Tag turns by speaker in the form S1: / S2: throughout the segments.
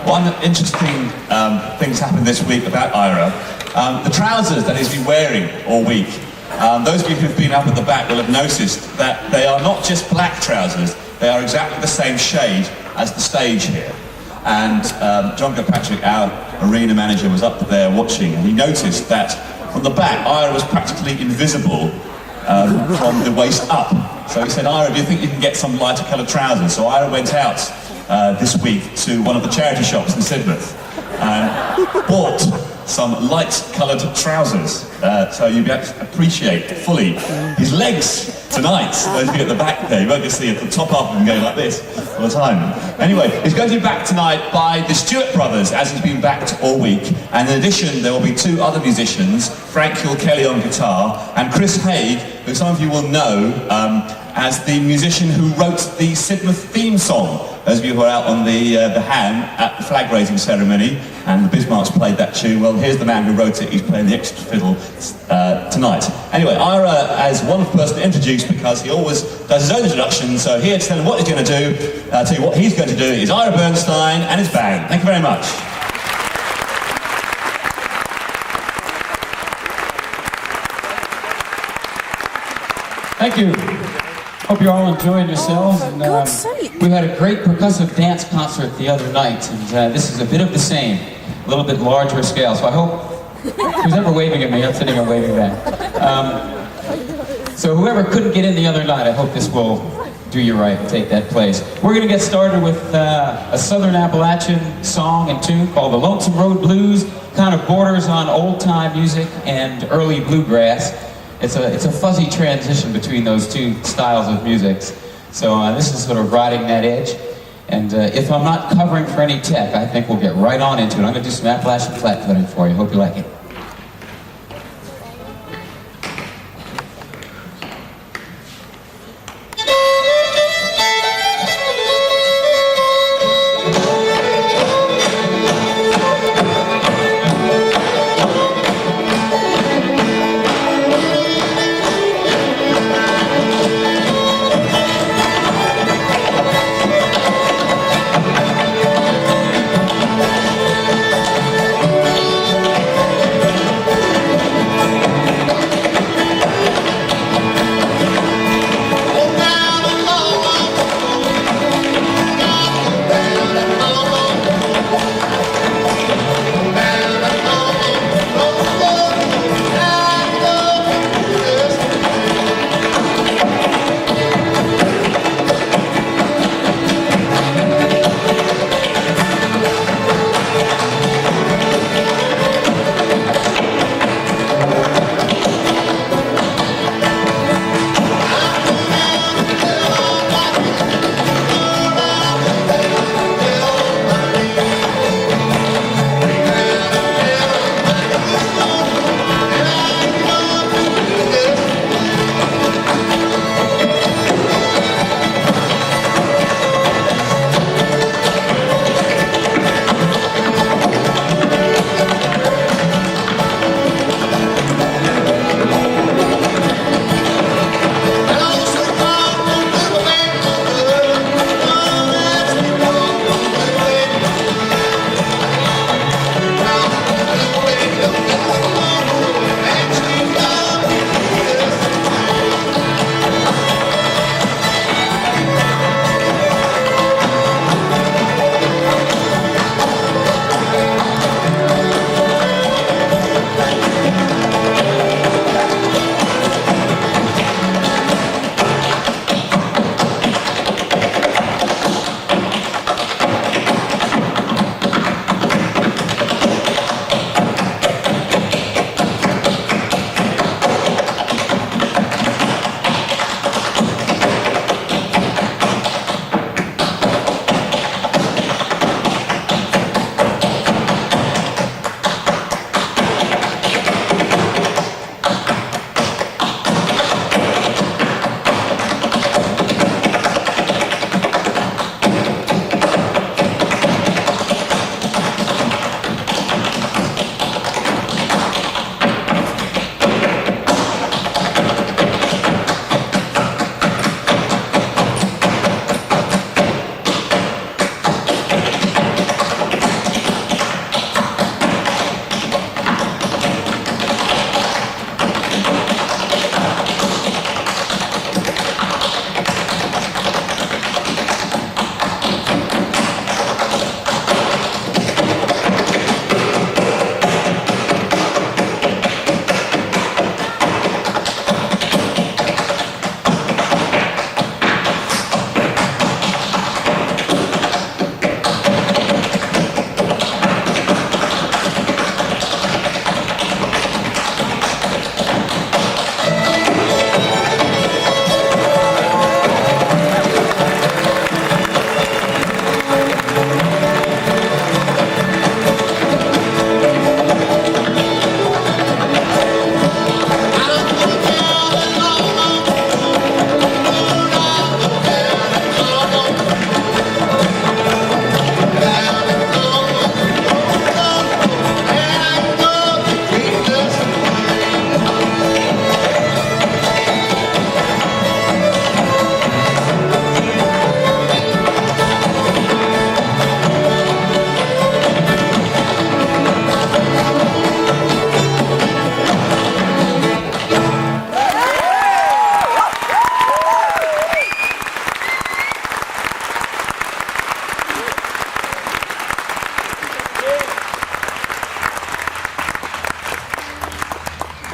S1: One interesting thing's happened this week about Ira. The trousers that he's been wearing all week. Those of you who've been up at the back will have noticed that they are not just black trousers, they are exactly the same shade as the stage here. And John Kirkpatrick, our arena manager, was up there watching, and he noticed that from the back, Ira was practically invisible from the waist up. So he said, Ira, do you think you can get some lighter coloured trousers? So Ira went out this week to one of the charity shops in Sidmouth and bought some light-coloured trousers. So you'll be able to appreciate fully his legs tonight. Those of you at the back there, you won't just see at the top up and going like this all the time. Anyway, he's going to be backed tonight by the Stewart brothers, as he's been backed all week. And in addition, there will be two other musicians, Frank Kilkelly on guitar, and Chris Haig, who some of you will know as the musician who wrote the Sidmouth theme song. Those of you who are out on the ham at the flag raising ceremony, and the Bismarcks played that tune, well, here's the man who wrote it. He's playing the extra fiddle tonight. Anyway, Ira as one person to introduce because he always does his own introduction, so here to tell him what he's going to do, tell you what he's going to do, is Ira Bernstein and his band. Thank you very much.
S2: Thank you. Hope you're all enjoying yourselves. And, we had a great percussive dance concert the other night, and this is a bit of the same, a little bit larger scale. So I hope, who's ever waving at me, I'm sitting here waving back. So whoever couldn't get in the other night, I hope this will do you right and take that place. We're going to get started with a Southern Appalachian song and tune called The Lonesome Road Blues. Kind of borders on old-time music and early bluegrass. It's a fuzzy transition between those two styles of music. So this is sort of riding that edge. And if I'm not covering for any tech, I think we'll get right on into it. I'm going to do some Appalachian flat-footing for you. Hope you like it.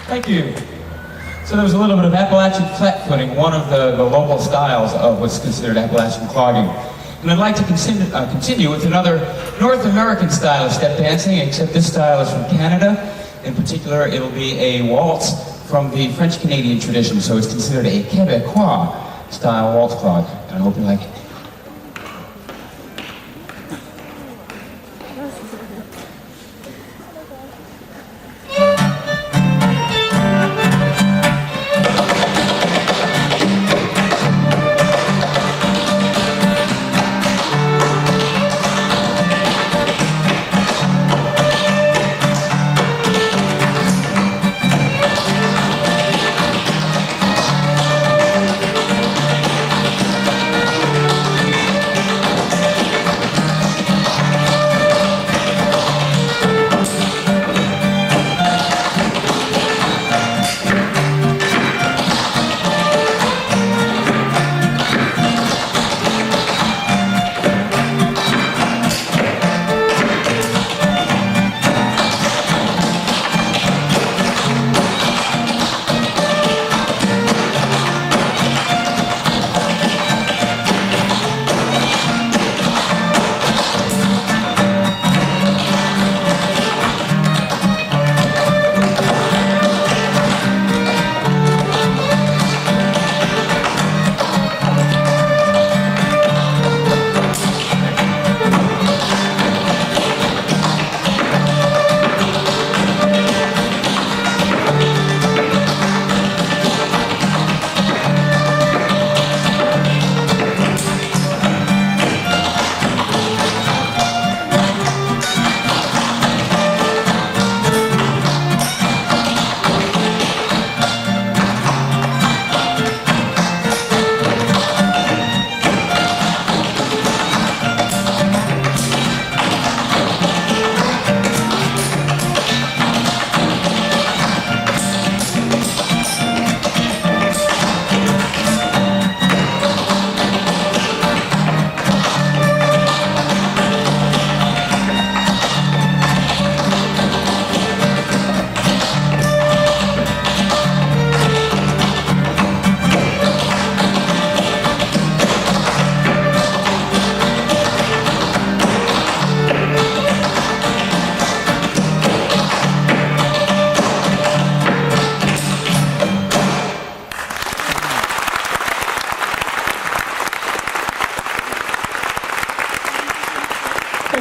S2: Thank you. So there was a little bit of Appalachian flat-footing, one of the local styles of what's considered Appalachian clogging. And I'd like to continue with another North American style of step dancing, except this style is from Canada. In particular, it'll be a waltz from the French-Canadian tradition, so it's considered a Québécois style waltz clog. And I hope you like it.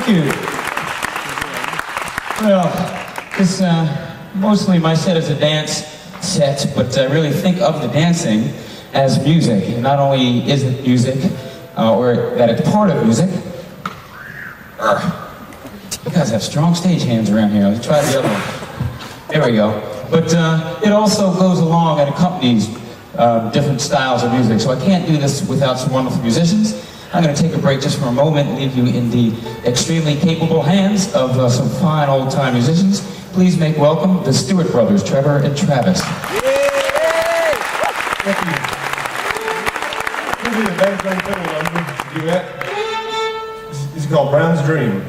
S2: Thank you. Well, this mostly my set is a dance set, but I really think of the dancing as music. And not only is it music, or that it's part of music. You guys have strong stage hands around here. Let's try the other one. There we go. But it also goes along and accompanies different styles of music. So I can't do this without some wonderful musicians. I'm going to take a break just for a moment and leave you in the extremely capable hands of some fine old-time musicians. Please make welcome the Stewart brothers, Trevor and Travis.
S3: Thank you. This is a background fiddle number. Do that. This is called Brown's Dream.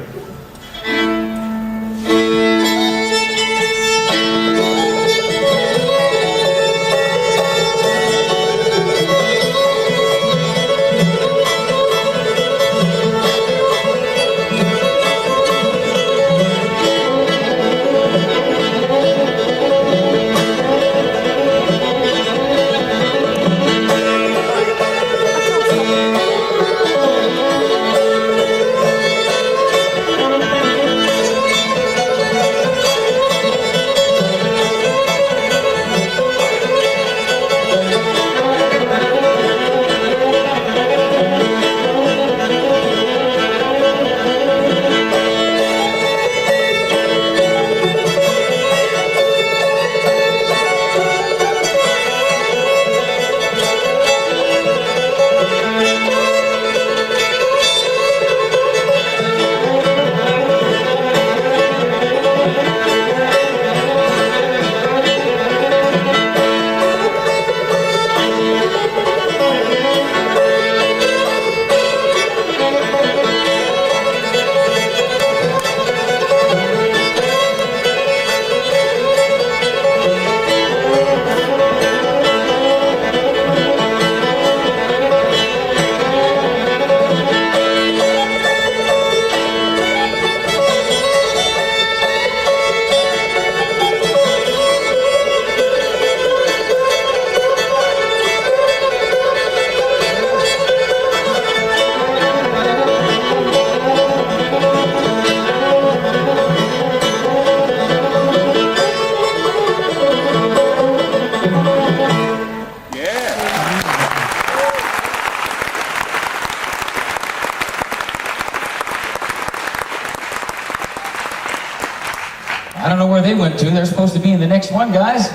S2: I don't know where they went to. They're supposed to be in the next one, guys.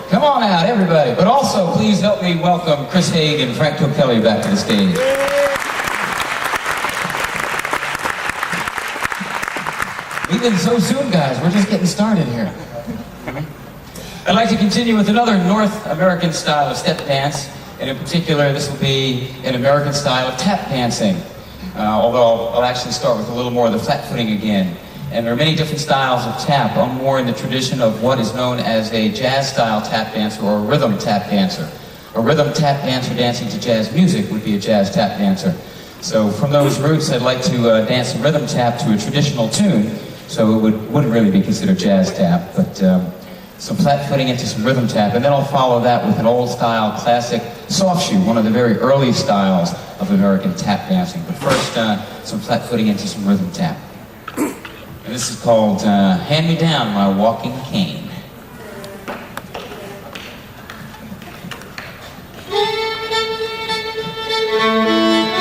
S2: Come on out, everybody. But also, please help me welcome Chris Haig and Frank Tokelly back to the stage. Leaving so soon, guys. We're just getting started here. I'd like to continue with another North American style of step dance, and in particular, this will be an American style of tap dancing. Although I'll actually start with a little more of the flat footing again. And there are many different styles of tap. I'm more in the tradition of what is known as a jazz-style tap dancer or a rhythm tap dancer. A rhythm tap dancer dancing to jazz music would be a jazz tap dancer. So from those roots, I'd like to dance a rhythm tap to a traditional tune, so it wouldn't really be considered jazz tap, but some flat footing into some rhythm tap, and then I'll follow that with an old-style classic soft shoe, one of the very early styles of American tap dancing. But first, some flat footing into some rhythm tap. And this is called Hand Me Down My Walking Cane.
S4: Hand me down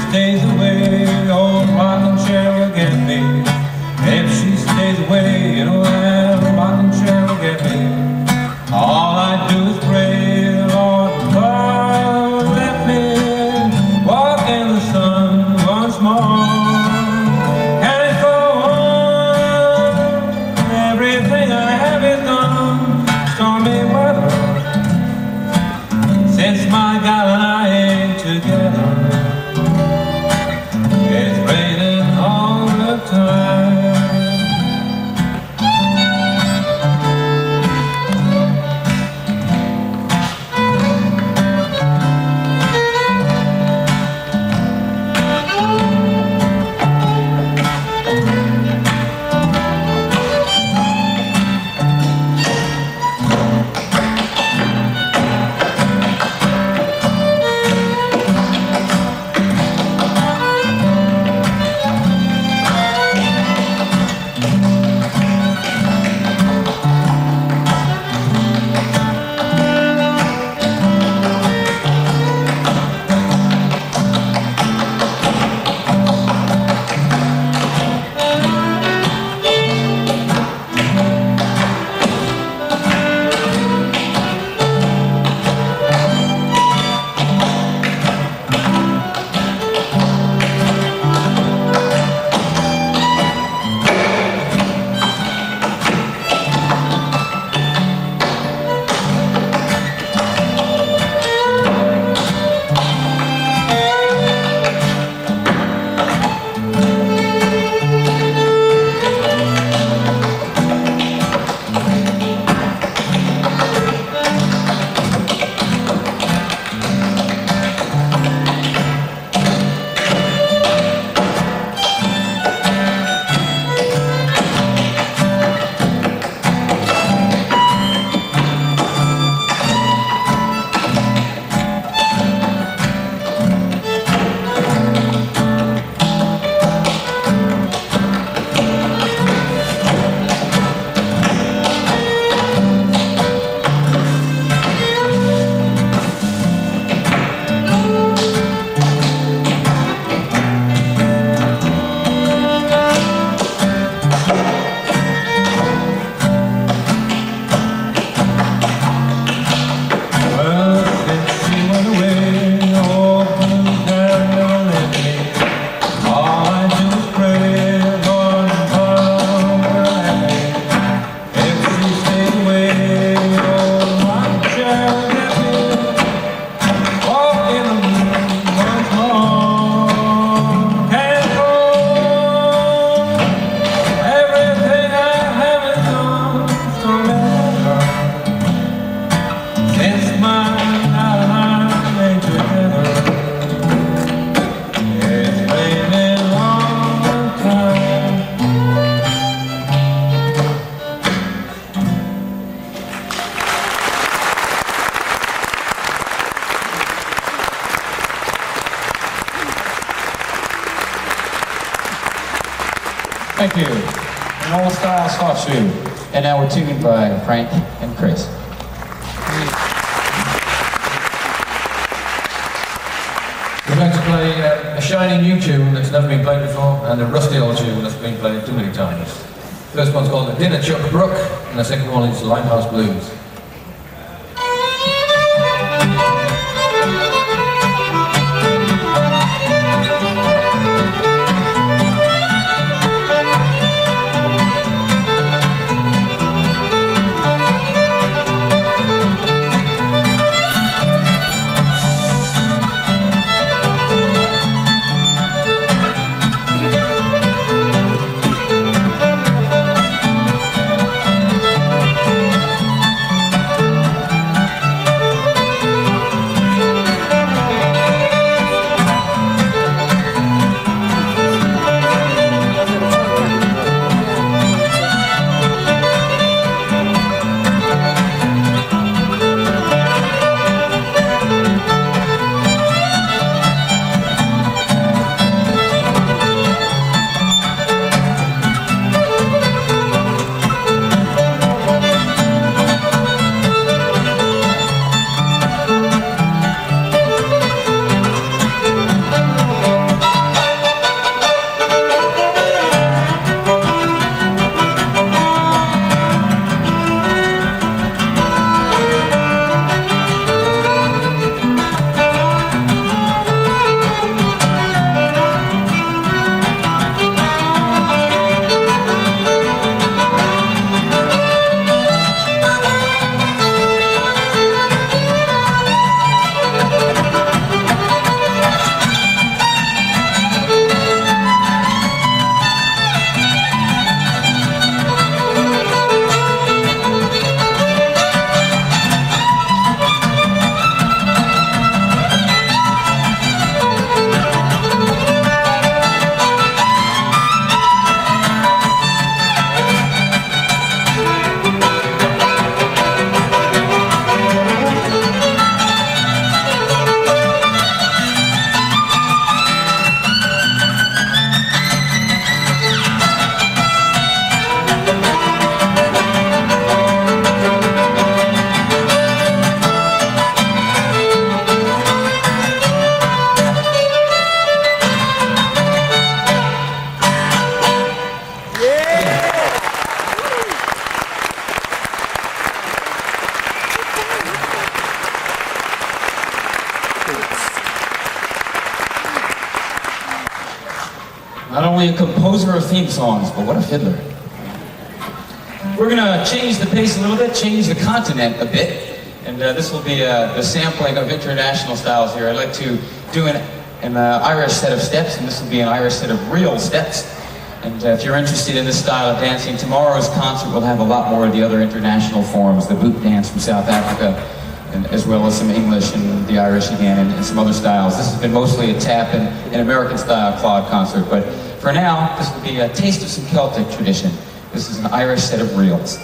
S4: stays away, old rocking chair will get me. If she stays away, you know that rocking chair will get me. All I do is pray, Lord, God, let me walk in the sun once more. Can it go on? Everything I have is gone. Stormy weather, since my gal and I ain't together. It's raining all the time.
S2: Thank you. An old-style soft shoe. And now we're tuned by Frank and Chris.
S4: We're going to play a shiny new tune that's never been played before, and a rusty old tune that's been played too many times. First one's called The Dinner Chuck Brook, and the second one is Lighthouse Blues.
S2: Not only a composer of theme songs, but what a fiddler. We're gonna change the pace a little bit, change the continent a bit, and this will be the sampling of international styles here. I'd like to do an Irish set of steps, and this will be an Irish set of reel steps. And if you're interested in this style of dancing, tomorrow's concert will have a lot more of the other international forms, the boot dance from South Africa, and as well as some English and the Irish again, and some other styles. This has been mostly a tap and an American style clog concert, but for now, this will be a taste of some Celtic tradition. This is an Irish set of reels.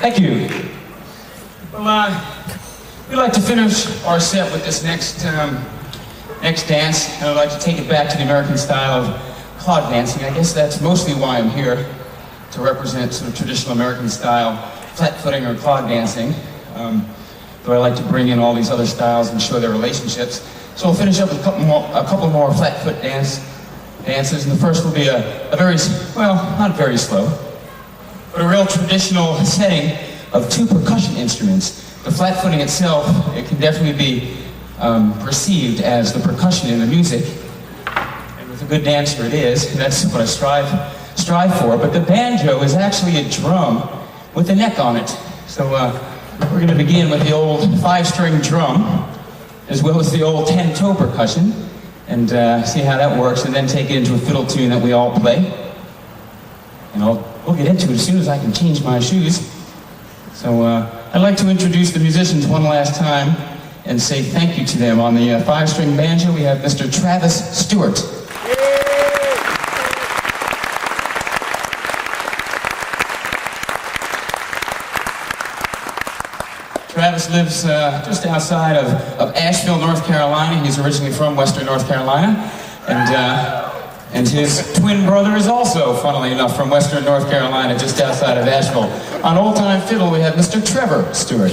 S2: Thank you. Well, we'd like to finish our set with this next dance, and I'd like to take it back to the American style of clog dancing. I guess that's mostly why I'm here, to represent sort of traditional American style flat-footing or clog dancing. Though I like to bring in all these other styles and show their relationships. So we'll finish up with a couple more flat-foot dances, and the first will be a very, well, not very slow, but a real traditional setting of two percussion instruments. The flat footing itself, it can definitely be perceived as the percussion in the music. And with a good dancer it is, and that's what I strive for. But the banjo is actually a drum with a neck on it. So we're going to begin with the old 5-string drum, as well as the old 10-toe percussion, and see how that works, and then take it into a fiddle tune that we all play. And we'll get into it as soon as I can change my shoes. So I'd like to introduce the musicians one last time and say thank you to them. On the 5-string banjo, we have Mr. Travis Stewart. Travis lives just outside of Asheville, North Carolina. He's originally from Western North Carolina. And his twin brother is also, funnily enough, from Western North Carolina, just outside of Asheville. On old-time fiddle, we have Mr. Trevor Stewart.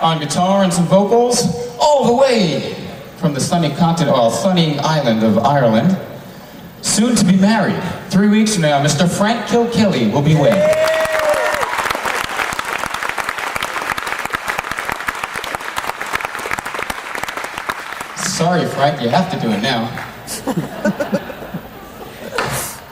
S2: on guitar and some vocals, all the way from the sunny sunny island of Ireland, soon to be married. 3 weeks from now, Mr. Frank Kilkelly will be wedded. Sorry, Frank, you have to do it now.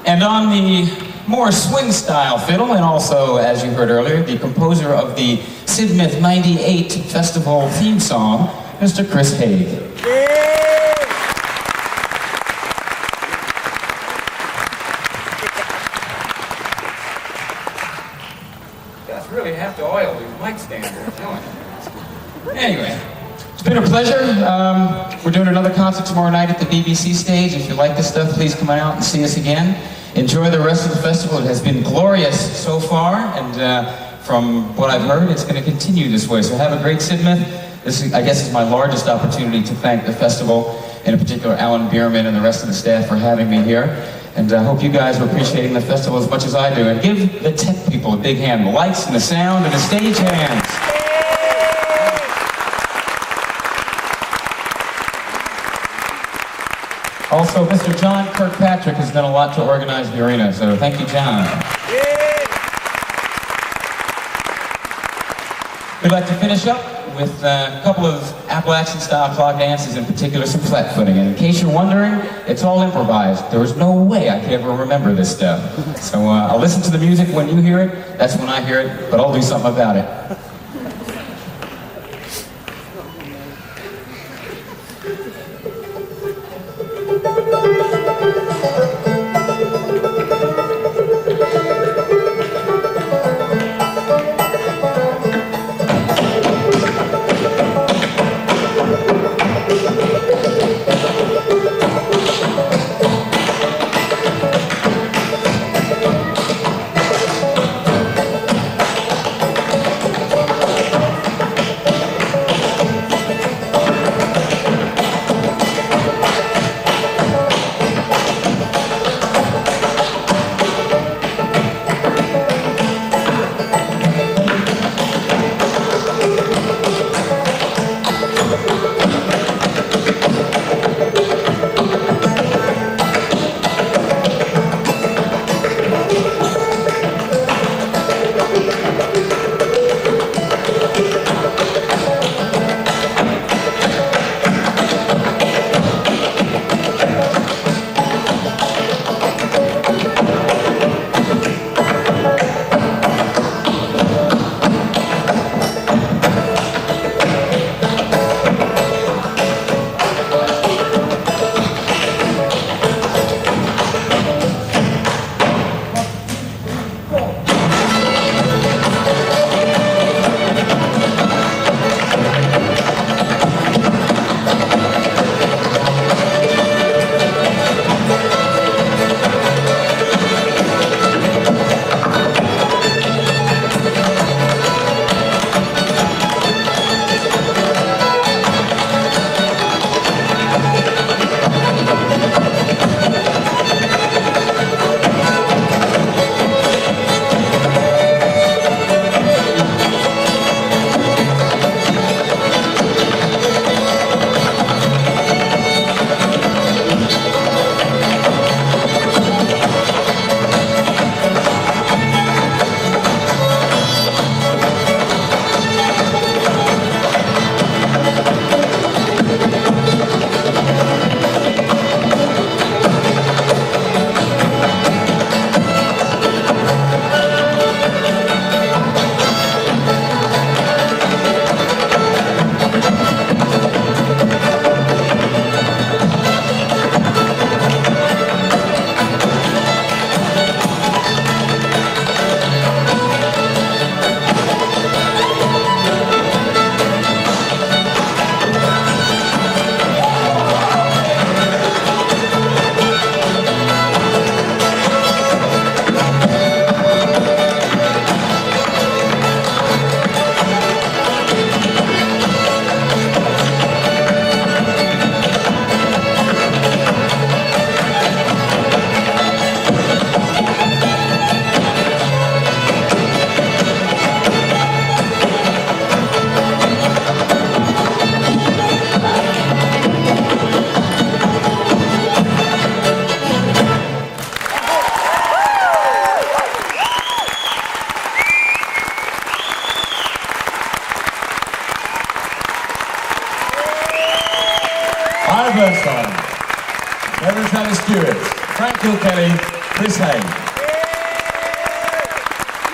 S2: And on the more swing-style fiddle, and also, as you heard earlier, the composer of the Sidmouth '98 Festival theme song, Mr. Chris Haig. Guys really have to oil these mic stands, I'm telling you. Anyway. It's been a pleasure. We're doing another concert tomorrow night at the BBC stage. If you like this stuff, please come out and see us again. Enjoy the rest of the festival. It has been glorious so far, and from what I've heard, it's going to continue this way. So have a great Sidmouth. This, I guess, is my largest opportunity to thank the festival, and in particular Alan Bierman and the rest of the staff for having me here. And I hope you guys are appreciating the festival as much as I do. And give the tech people a big hand. The lights and the sound and the stage hands. Also, Mr. John Kirkpatrick has done a lot to organize the arena, so thank you, John. We'd like to finish up with a couple of Appalachian-style clog dances, in particular some flat-footing. And in case you're wondering, it's all improvised. There was no way I could ever remember this stuff. So I'll listen to the music when you hear it, that's when I hear it, but I'll do something about it.
S1: Ira Bernstein, Reverend Travis Stewart, Frank Kilkelly, Chris Hay.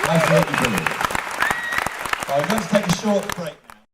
S1: Absolutely brilliant. Right, we're going to take a short break.